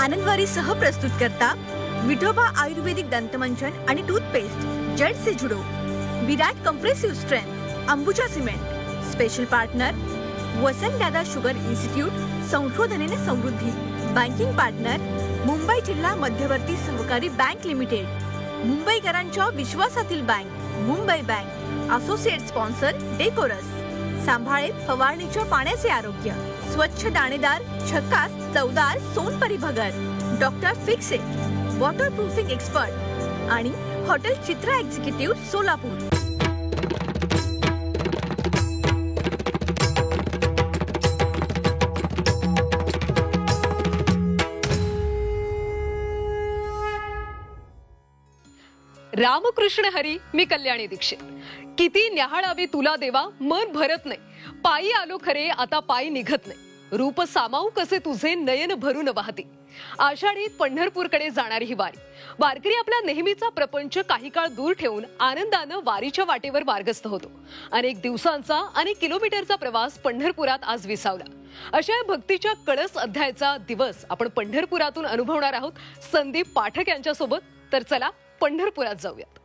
आनंदवारी सह प्रस्तुत करता विठोबा आयुर्वेदिक दंतमंजन आणि टूथपेस्ट जेड से जुडो, Virat compressive strength, Ambuja cement, special partner Vasantdada sugar institute, संशोधनेने समृद्धी, बँकिंग पार्टनर मुंबई जिल्हा मध्यवर्ती सहकारी बँक लिमिटेड, मुंबईकरांच्या विश्वासातील bank Mumbai bank, associate sponsor Decorous, सांभाळे फवारणीच्या पाण्याचे आरोग्य, स्वच्छ दाणेदार झकास चवदार सोनपरी भगर, doctor fix it, waterproofing expert आणि हॉटेल चित्रा एक्झिक्युटिव्ह सोलापूर. रामकृष्ण हरी. मी कल्याणी दीक्षित. किती न्याहाळावी तुला देवा, मन भरत नाही. पायी आलो खरे, आता पायी निघत नाही. रूप सामावू कसे तुझे, नयन भरून वाहते. आषाढीत पंढरपूरकडे जाणारी ही वारी. वारकरी आपला नेहमीचा प्रपंच काही काळ दूर ठेवून आनंदानं वारीच्या वाटेवर मार्गस्थ होतो. अनेक दिवसांचा, अनेक किलोमीटरचा प्रवास पंढरपुरात आज विसावला. अशा भक्तीच्या कळस अध्यायाचा दिवस आपण पंढरपुरातून अनुभवणार आहोत संदीप पाठक यांच्या सोबत. तर चला पंढरपुरात जाऊयात.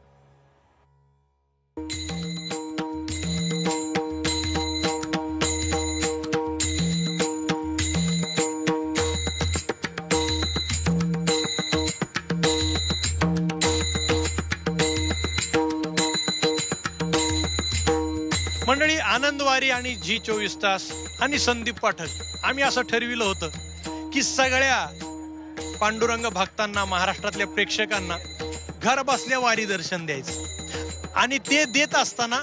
मंडळी, आनंदवारी आणि जी 24 तास आणि संदीप पाठक, आम्ही असं ठरविलं होतं की सगळ्या पांडुरंग भक्तांना, महाराष्ट्रातल्या प्रेक्षकांना घर बसल्या वारी दर्शन द्यायचं. आणि ते देत असताना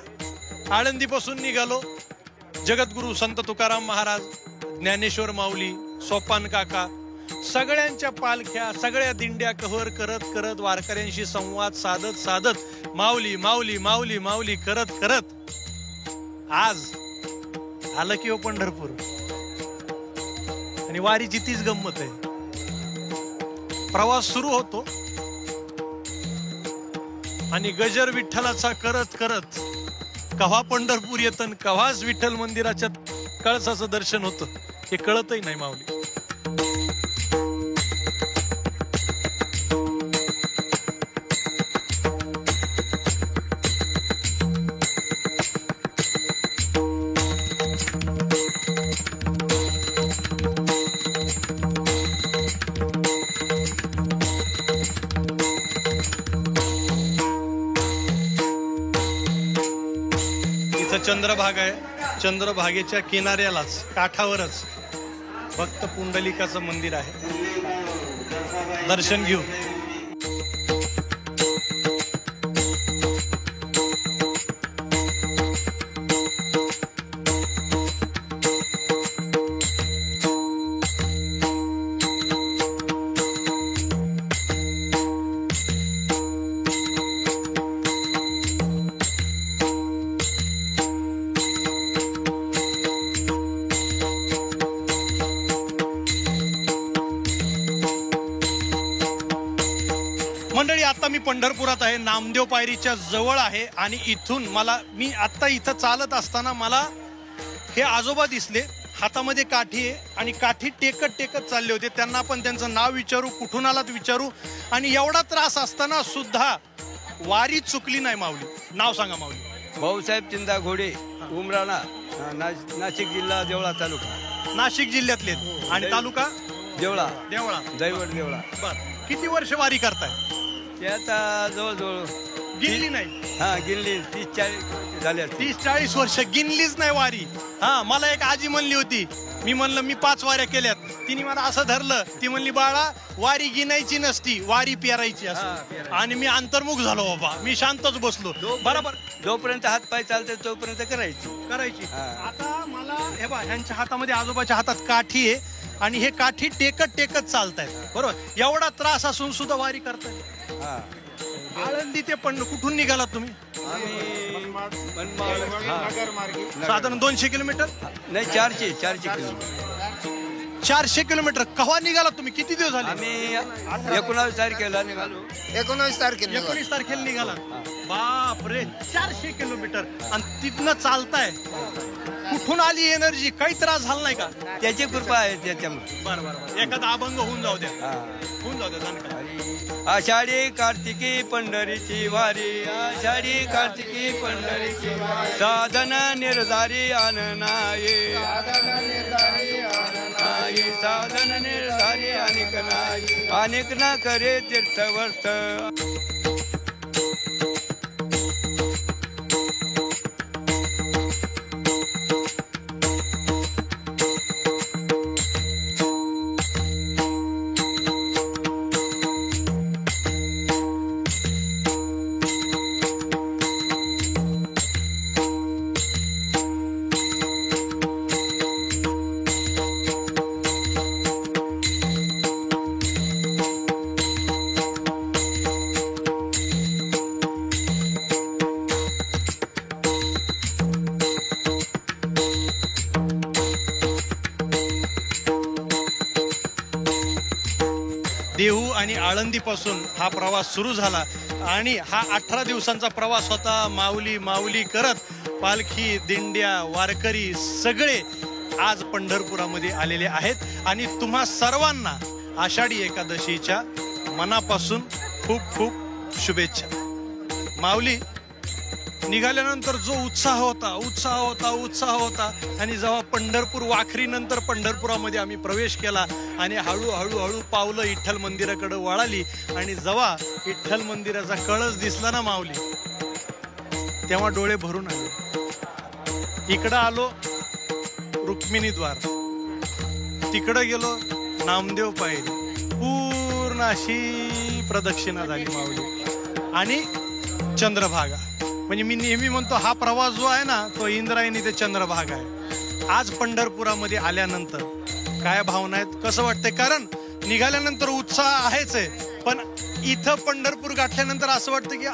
आळंदीपासून निघालो. जगद्गुरु संत तुकाराम महाराज, ज्ञानेश्वर माऊली, सोपान काका, सगळ्यांच्या पालख्या, सगळ्या दिंड्या कव्हर करत करत वारकऱ्यांशी संवाद साधत साधत माऊली माऊली माऊली माऊली करत करत आज आलं की हो पंढरपूर. आणि वारीची तीच गंमत आहे. प्रवास सुरू होतो आणि गजर विठ्ठलाचा करत करत कव्हा पंढरपूर येतं, कव्हाच विठ्ठल मंदिराच्या कळसाचं दर्शन होतं हे कळतही नाही माऊली. चंद्रभाग आहे. चंद्रभागेच्या किनाऱ्यालाच, काठावरच भक्त पुंडलिकाचं मंदिर आहे. दर्शन घेऊ. मंडळी, आता मी पंढरपुरात आहे, नामदेव पायरीच्या जवळ आहे. आणि इथून मी आता इथं चालत असताना मला हे आजोबा दिसले. हातामध्ये काठी आहे आणि काठी टेकत टेकत चालले होते. त्यांना आपण त्यांचं नाव विचारू, कुठून आलात विचारू. आणि एवढा त्रास असताना सुद्धा वारी चुकली नाही माऊली. नाव सांगा माऊली. भाऊसाहेब चिंदा घोडे, उमराणा, नाशिक जिल्हा, देवळा तालुका. नाशिक जिल्ह्यातले. आणि तालुका देवळा. देवळा, दैवट देवळा. बर. किती वर्ष वारी करताय? ते आता जवळजवळ गिनली नाही. हा, गिनली 30-40 झाले. 30-40 वर्ष गिनलीच नाही वारी. हा, मला एक आजी म्हणली होती. मी म्हणलं मी 5 वाऱ्या केल्यात. तिने मला असं धरलं. ती म्हणली, बाळा वारी गिनायची नसती, वारी पेरायची असते. आणि मी अंतर्मुख झालो बाबा. मी शांतच बसलो. बरोबर. जोपर्यंत हात पाय चालते तोपर्यंत करायची. आता मला हे बा, ह्यांच्या हातामध्ये, आजोबाच्या हातात काठी आहे आणि हे काठी टेकत टेकत चालतायत. बरोबर. एवढा त्रास असून सुद्धा वारी करताय. आळंदी ते पण कुठून निघालात तुम्ही? मनमाड साधारण 200 किलोमीटर. नाही, 400 किलोमीटर. 400 किलोमीटर. केव्हा निघाला तुम्ही? किती दिवस झाले? आम्ही 19 तारखेला निघालो. 19 तारखेला 19 तारखेला निघाला. बाप रे, 400 किलोमीटर आणि तिथनं चालताय. कुठून आली एनर्जी? काही त्रास झाला नाही का? त्याची कृपा आहे त्याच्यामुळे. बरं बरं बरं. एखादा अभंग होऊन जाऊ द्या. हा. होऊन जाऊ द्या जानकर. आषाढी कार्तिकी पंढरीची वारी, आषाढी कार्तिकी पंढरीची वारी, साधन निर्धारी आननाये, साधन निर्धारी अनेक नाही, अनेक ना करे तीर्थवर्त. देहू आणि आळंदीपासून हा प्रवास सुरू झाला आणि हा 18 दिवसांचा प्रवास होता. माऊली माऊली करत पालखी, दिंड्या, वारकरी सगळे आज पंढरपुरामध्ये आलेले आहेत आणि तुम्हा सर्वांना आषाढी एकादशीच्या मनापासून खूप खूप शुभेच्छा. माऊली, निघाल्यानंतर जो उत्साह होता आणि जेव्हा पंढरपूर वाखरीनंतर पंढरपुरामध्ये आम्ही प्रवेश केला आणि हळूहळू पावलं विठ्ठल मंदिराकडे वळाली आणि जेव्हा विठ्ठल मंदिराचा कळस दिसला ना माऊली, तेव्हा डोळे भरून आले. इकडं आलो रुक्मिणीद्वार, तिकडं गेलो नामदेव पायरी, पूर्ण अशी प्रदक्षिणा झाली माऊली आणि चंद्रभागा. म्हणजे मी नेहमी म्हणतो हा प्रवास जो आहे ना तो इंद्रायणी ते चंद्रभागा आहे. आज पंढरपुरामध्ये आल्यानंतर काय भावना आहेत, कसं वाटतंय? कारण निघाल्यानंतर उत्साह आहेच आहे, पण इथं पंढरपूर गाठल्यानंतर असं वाटतं की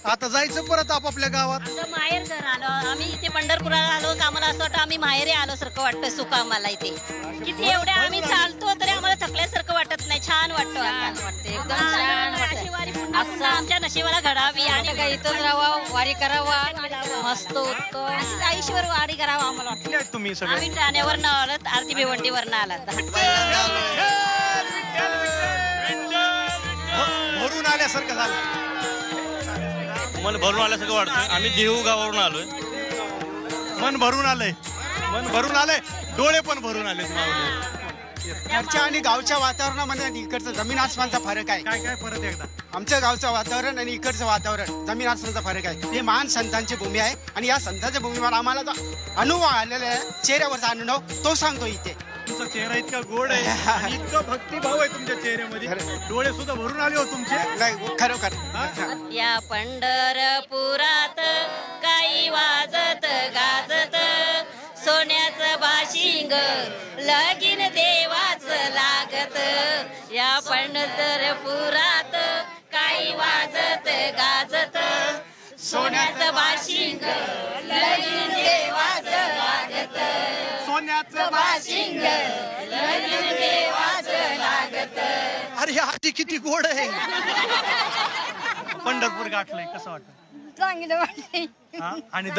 आता जायचं परत आपापल्या गावात. आमचं माहेर घर आलो आम्ही इथे पंढरपुराला आलो का आम्हाला असं वाटतं आम्ही माहेरी आलो सारखं वाटतं. सुख आम्हाला इथे किती एवढ्या आम्ही चालतो तरी आम्हाला थकल्यासारखं वाटत नाही. छान वाटतं एकदम छान वाटतं. असं आमच्या नशिबाला घडावी आणि इथंच राहावं, वारी करावा, मस्त उत्तम आयुष्यभर वारी करावा आम्हाला वाटतं. कुठले आहेत तुम्ही सगळे? आम्ही ठाण्यावरनं आलात, आरती भिवंडीवरनं आलात. भरून आल्यासारखं झालं. मन भरून आल्यासारखं वाटतं. आम्ही देहू गावावरून आलोय. मन भरून आलंय, डोळे पण भरून आले. घरच्या आणि गावच्या वातावरणामध्ये आणि इकडचं जमीन आसमानचा फरक आहे. काय परत एकदा? आमचं गावचं वातावरण आणि इकडचं वातावरण जमीन आसमानचा फरक आहे. हे महान संतांची भूमी आहे आणि या संतांच्या भूमीवर आम्हाला जो अनुभव आलेला आहे, चेहऱ्यावरचा अनुभव तो सांगतो इथे. तुमचा चेहरा इतका गोड आहे आणि इतकं भक्तिभाव आहे तुमच्या चेहऱ्यामध्ये, डोळे सुद्धा भरून आले हो तुमचे. नाही, खरोखर. या पंढरपुरात काही वाजत गाजत सोन्याचं बाशिंग लगीन देवाचं लागत. या पंढरपुरात काही वाजत गाजत सोन्याचं बाशिंग लगीन देवाचं लागत. सोन्याचं बाशिंग लगीन देवाचं लागत. अरे आजी किती गोड आहे. पंढरपूर गाठलंय, कसं वाटतं? चांगलं वाटतंय. आणि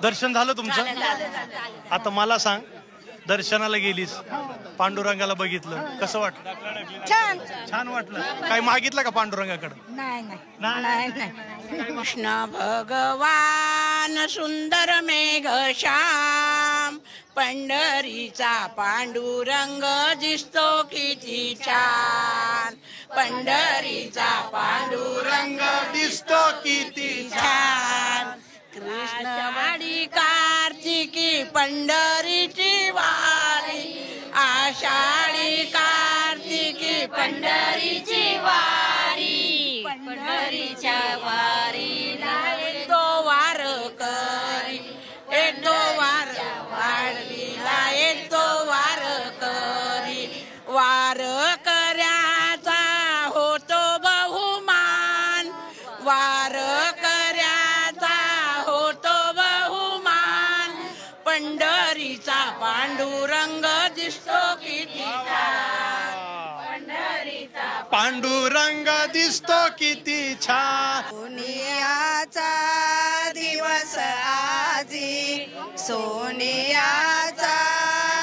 दर्शन झालं तुमचं? आता मला सांग, दर्शनाला गेलीस, पांडुरंगाला बघितलं, कसं वाटलं? छान वाटलं. काय मागितलं का पांडुरंगाकडे? नाही. कृष्ण भगवान सुंदर मेघ श्याम, पंढरीचा पांडुरंग दिसतो किती छान. पंढरीचा पांडुरंग दिसतो किती छान. कृष्णवाडी कार्तिकी पंढरीची वारी, आषाढी कार्तिकी पंढरीची वारी. पंढरीच्या वारीला तो वार करी, तो वार वाढवीला तो वार करी. वार कर्याचा होतो बहुमान, वार कर्याचा होतो बहुमान. पंढरीचा पांडुरंग पांडुरंग दिसतो किती छान. सोनियाचा दिवस आजी, सोनियाचा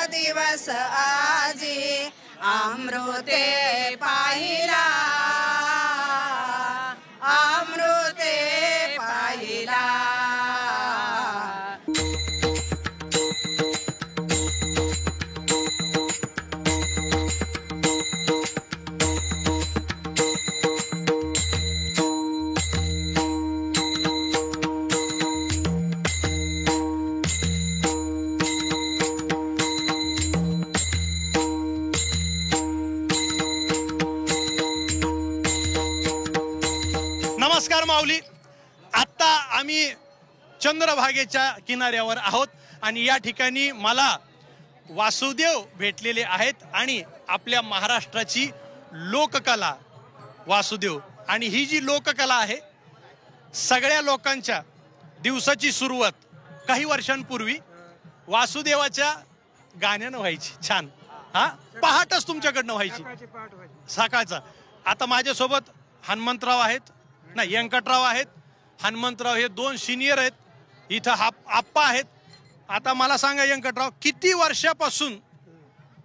दिवस आजी, अमृते पाहिला, अमृते पाहिला. नमस्कार माऊली. आता आम्ही चंद्रभागेच्या किनाऱ्यावर आहोत आणि या ठिकाणी मला वासुदेव भेटलेले आहेत आणि आपल्या महाराष्ट्राची लोककला वासुदेव. आणि ही जी लोककला आहे, सगळ्या लोकांच्या दिवसाची सुरुवात काही वर्षांपूर्वी वासुदेवाच्या गाण्यानं व्हायची. छान. हा, पहाटच तुमच्याकडनं व्हायची, सकाळचा. आता माझ्यासोबत हनुमंतराव आहेत, नाही व्यंकटराव आहेत, हनुमंतराव हे दोन सिनियर आहेत. इथं आप्पा आहेत. आता मला सांगा व्यंकटराव, किती वर्षापासून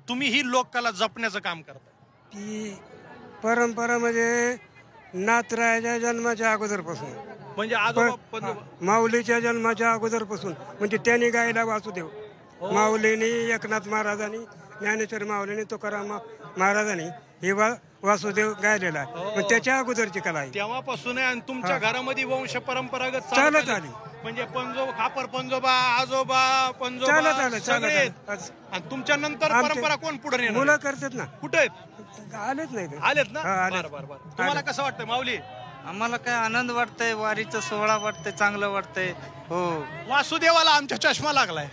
तुम्ही ही लोककला जपण्याचं काम करता? ती परंपरा म्हणजे नाथरायाच्या जन्माच्या अगोदरपासून, म्हणजे आजोबा माऊलीच्या जन्माच्या अगोदरपासून. म्हणजे त्यांनी गायला वासुदेव, माऊलीनी, एकनाथ महाराजांनी, ज्ञानेश्वर माऊलीनी, तुकाराम महाराजांनी हे वासुदेव गायलेला आहे. मग त्याच्या अगोदरची कला आहे, तेव्हापासून आहे. आणि तुमच्या घरामध्ये वंश परंपरागत चालत आली. म्हणजे खापर पंजोबा, आजोबा पंजोबा चालत आलं. आणि तुमच्या नंतर परंपरा कोण पुढे नेणार? मुलं करतात ना. कुठे आहेत? आलेच नाही. आलेत ना. बरं. तुम्हाला कसं वाटतंय माऊली? आम्हाला काय आनंद वाटतंय, वारीचा सोहळा वाटतंय, चांगलं वाटतंय. हो, वासुदेवाला आमच्या चष्मा लागलाय.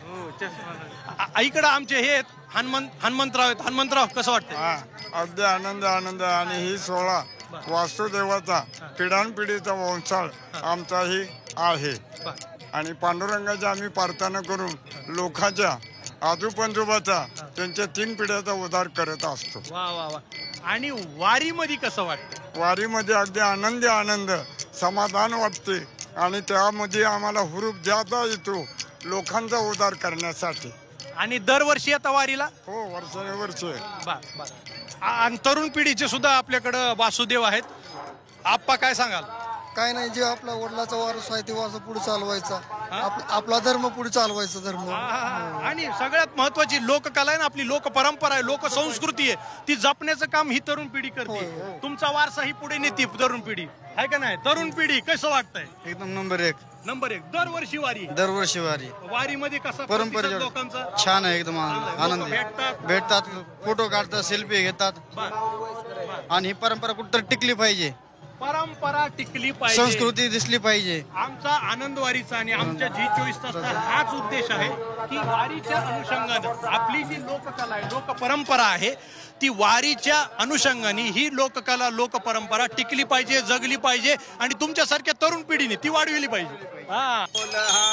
इकडं आमचे हे हनुमंतराव आहेत. हनुमंतराव, कसं वाटतंय? अगदी आनंद. आणि ही सोहळा वासुदेवाचा पिढ्यानपिढीचा वंशाळ आमचाही आहे. आणि पांडुरंगाची आम्ही प्रार्थना करून लोकांच्या आजूपंजोबाचा त्यांच्या 3 पिढ्याचा उद्धार करत असतो. वा. आणि वारीमध्ये कसं वाटतं? वारीमध्ये अगदी आनंद, समाधान वाटते. आणि त्यामध्ये आम्हाला हुरूप जादा येतो लोकांचा उद्धार करण्यासाठी. आणि दरवर्षी आता वारीला? हो, वर्षानुवर्ष. आणि तरुण पिढीचे सुद्धा आपल्याकडं वासुदेव आहेत. आप्पा, काय सांगाल? काय नाही, जे आपला वडिलाचा वारस आहे ते वारसा पुढे चालवायचा, आपला धर्म पुढे चालवायचा धर्म. आणि सगळ्यात महत्वाची लोककला आहे ना, आपली लोक परंपरा आहे, लोक संस्कृती आहे, ती जपण्याचं काम ही तरुण पिढी करते. तुमचा वारसा ही पुढे नेते तरुण पिढी, आहे का नाही? तरुण पिढी कसं वाटतंय? एकदम नंबर एक. दरवर्षी वारी. वारीमध्ये कसं परंपरा लोकांचा छान आहे, एकदम आनंद भेटतात, फोटो काढतात, सेल्फी घेतात. आणि ही परंपरा कुठं टिकली पाहिजे, परंपरा टिकली पाहिजे, संस्कृती दिसली पाहिजे. आमचा आनंद वारीचा आणि आमच्या G24 तासचा हाच उद्देश आहे की वारीच्या अनुषंगाने आपली जी लोककला आहे, लोक परंपरा आहे, ती वारीच्या अनुषंगाने ही लोककला, लोक परंपरा टिकली पाहिजे, जगली पाहिजे. आणि तुमच्यासारख्या तरुण पिढीने ती वाढविली पाहिजे.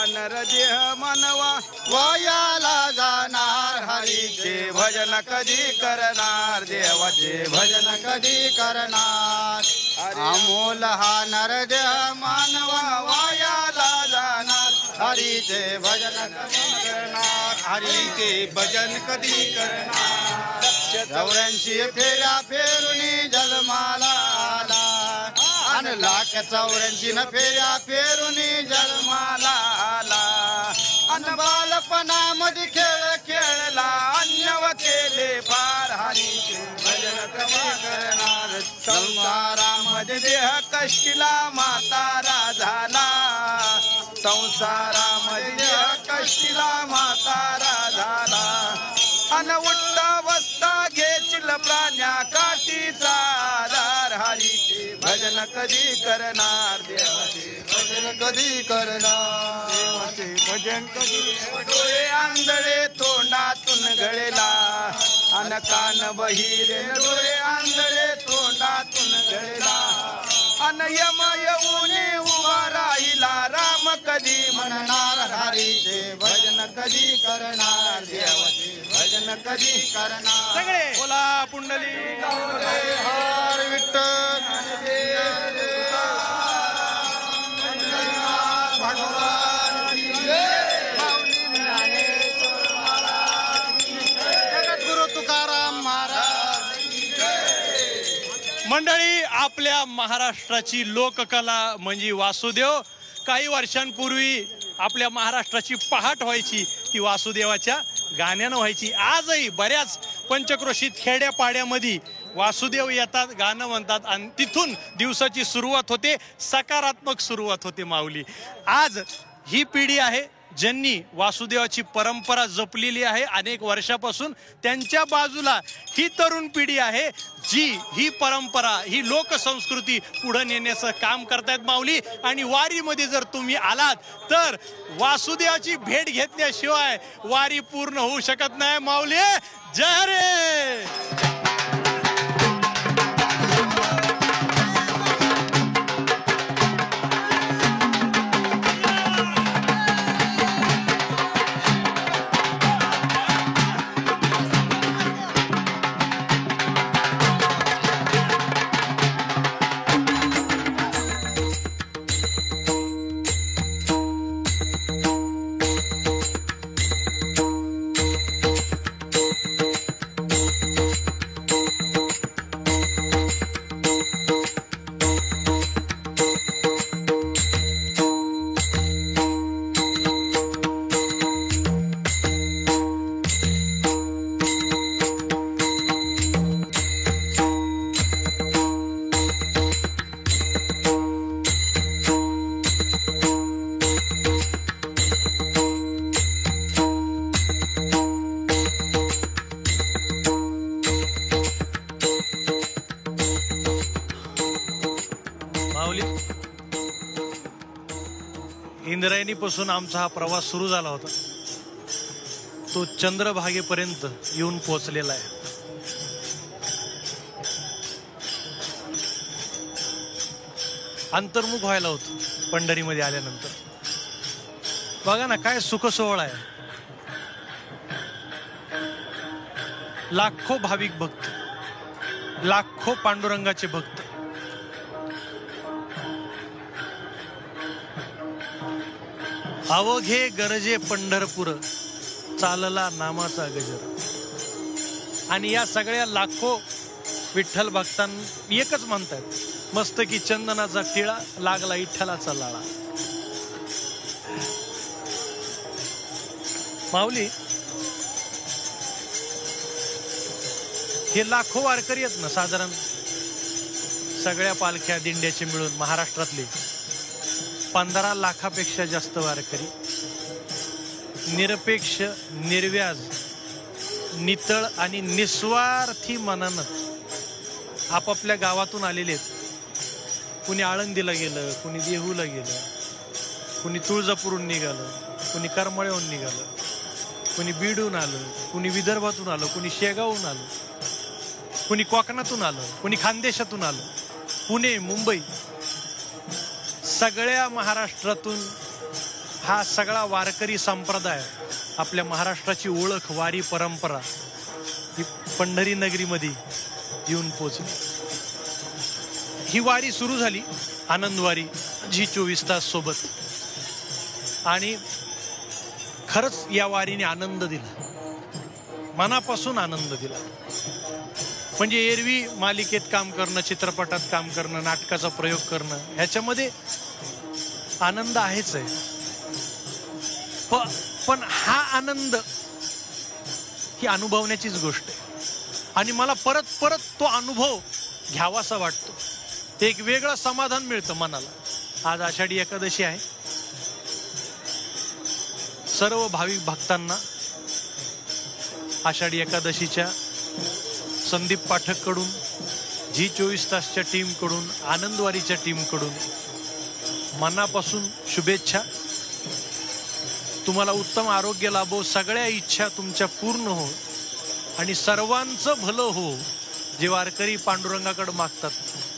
नरदेह मानवा वायाला जाणार, हरीचे भजन कधी करणार, देवाचे भजन कधी करणार. अमोल हा नरदेह मानवा वायाला जाणार, हरीचे भजन कधी करणार, हरीचे भजन कधी करणार. 84 फेऱ्या फेरून जन्माला आला, आणि 184 फेऱ्या फेरून जन्माला आला. आणि बालपणामध्ये खेळ खेळला, अन्यव केले फार, हरीचे भजन कधी करणार. संसारामध्ये देह कष्टीला म्हातारा झाला, संसारामध्ये देह कष्टीला म्हातारा झाला. अन उठता बसता घेतील प्राण्या काठीचा आधार, हरीचे भजन कधी करणार, देवाचे भजन कधी करणार, देवाचे भजन कधी. डोळे आंधळे तोंडातून गळेला, अन कान बहिरे, डोळे आंधळे तोंडातून गळेला. अन यम येऊन उभा राहिला, राम कधी म्हणणार, हरीचे भजन कधी करणार, देवाचे भजन कधी करणार. सगळे बोला पुंडलिक हर विठ्ठल. मंडळी, आपल्या महाराष्ट्राची लोककला म्हणजे वासुदेव. काही वर्षांपूर्वी आपल्या महाराष्ट्राची पहाट व्हायची ती वासुदेवाच्या गाण्यानं व्हायची. आजही बऱ्याच पंचक्रोशीत खेड्यापाड्यामध्ये वासुदेव येतात, गाणं म्हणतात आणि तिथून दिवसाची सुरुवात होते, सकारात्मक सुरुवात होते. माऊली, आज ही पिढी आहे ज्यांनी वासुदेवाची परंपरा जपलेली आहे अनेक वर्षापासून. त्यांच्या बाजूला ही तरुण पिढी आहे जी ही परंपरा, ही लोकसंस्कृती पुढे नेण्याचं काम करतायत. माऊली, आणि वारीमध्ये जर तुम्ही आलात तर वासुदेवाची भेट घेतल्याशिवाय वारी पूर्ण होऊ शकत नाही. माऊली, जय रे. इंद्रायणीपासून आमचा हा प्रवास सुरू झाला होता, तो चंद्रभागेपर्यंत येऊन पोहोचलेला आहे. अंतर्मुख व्हायला होतं पंढरीमध्ये आल्यानंतर. बघा ना काय सुख सोहळा आहे. लाखो भाविक भक्त, लाखो पांडुरंगाचे भक्त. अवघे गरजे पंढरपूर, चालला नामाचा गजर. आणि या सगळ्या लाखो विठ्ठल भक्तांना एकच म्हणतात, मस्त की चंदनाचा टिळा लागला विठ्ठलाचा लाळा. माऊली, हे लाखो वारकरी आहेत ना, साधारण सगळ्या पालख्या दिंड्याचे मिळून महाराष्ट्रातले 15 लाखापेक्षा जास्त वारकरी निरपेक्ष, निर्व्याज, नितळ आणि निस्वार्थी मनानं आपापल्या गावातून आलेले आहेत. कुणी आळंदीला गेलं, कुणी देहूला गेलं, कुणी तुळजापूरहून निघालं, कुणी करमळ्याहून निघालं, कुणी बीडहून आलं, कुणी विदर्भातून आलं, कुणी शेगावहून आलं, कुणी कोकणातून आलं, कुणी खानदेशातून आलं, पुणे, मुंबई, सगळ्या महाराष्ट्रातून हा सगळा वारकरी संप्रदाय, आपल्या महाराष्ट्राची ओळख, वारी परंपरा ही पंढरी नगरीमध्ये येऊन पोचली. ही वारी सुरू झाली, आनंदवारी जी 24 तास सोबत. आणि खरंच या वारीने आनंद दिला, मनापासून आनंद दिला. म्हणजे एरवी मालिकेत काम करणं, चित्रपटात काम करणं, नाटकाचा प्रयोग करणं, ह्याच्यामध्ये आनंद आहेच आहे. पण हा आनंद ही अनुभवण्याचीच गोष्ट आहे. आणि मला परत परत तो अनुभव घ्यावासा वाटतो. ते एक वेगळं समाधान मिळतं मनाला. आज आषाढी एकादशी आहे. सर्व भाविक भक्तांना आषाढी एकादशीच्या संदीप पाठक कडून, जी 24 तासच्या टीम कडून, आनंदवारीच्या टीम कडून मनापासून शुभेच्छा. तुम्हाला उत्तम आरोग्य लाभो, सगळ्या इच्छा तुमच्या पूर्ण हो आणि सर्वांचं भलं हो. जे वारकरी पांडुरंगाकडे मागतात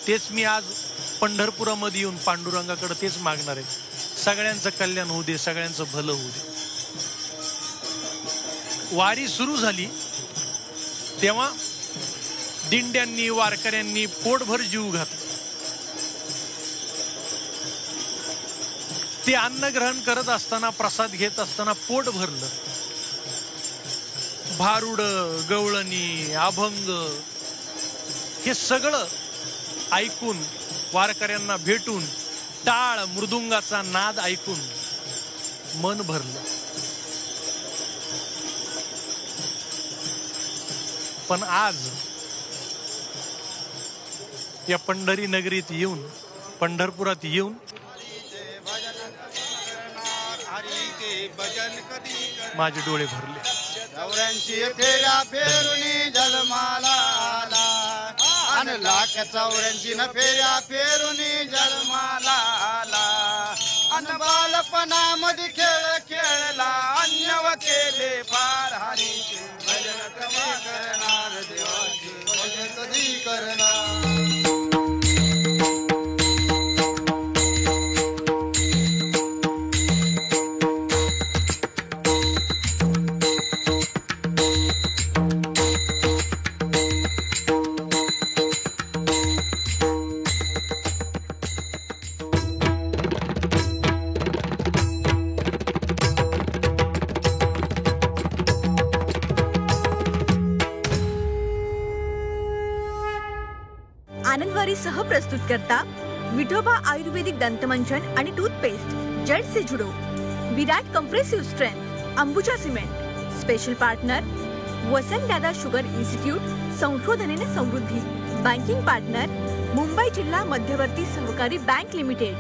तेच मी आज पंढरपुरामध्ये येऊन पांडुरंगाकडे तेच मागणार आहे. सगळ्यांचं कल्याण होऊ दे, सगळ्यांचं भलं होऊ दे. वारी सुरू झाली तेव्हा दिंड्यांनी, वारकऱ्यांनी पोटभर जीव घातला. ते अन्न ग्रहण करत असताना, प्रसाद घेत असताना पोट भरलं. भारुड, गवळणी, अभंग हे सगळं ऐकून, वारकऱ्यांना भेटून, टाळ मृदुंगाचा नाद ऐकून मन भरलं. पण आज या पंढरी नगरीत येऊन, पंढरपुरात येऊन माझे डोळे भरले. 84 फेऱ्या फेरून जन्माला आला, अन लाख 84 फेऱ्या फेरून जन्माला आला, अन बालपणामध्ये खेळ खेळला, अन्यव केले फार हानीचे, भजन कधी करणार देवाचे, भजन कधी करणार. आनंदवारी सह प्रस्तुत करता विठोबा आयुर्वेदिक दंतमंजन आणि टूथपेस्ट जेड से जुडो, Virat compressive strength, Ambuja cement. Special partner Vasantdada sugar institute, संशोधनेने समृद्धी. बँकिंग पार्टनर मुंबई जिल्हा मध्यवर्ती सहकारी बँक लिमिटेड,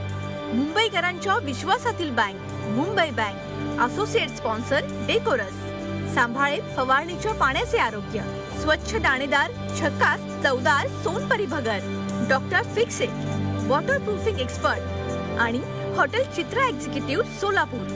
मुंबईकरांच्या विश्वासातील bank Mumbai bank. Associate sponsor Decorous. सांभाळे फवारणीच्या पाण्याचे आरोग्य, स्वच्छ दाणेदार झकास चवदार सोनपरी भगर. Doctor fix it, waterproofing expert आणि हॉटेल चित्रा एक्झिक्युटिव्ह सोलापूर.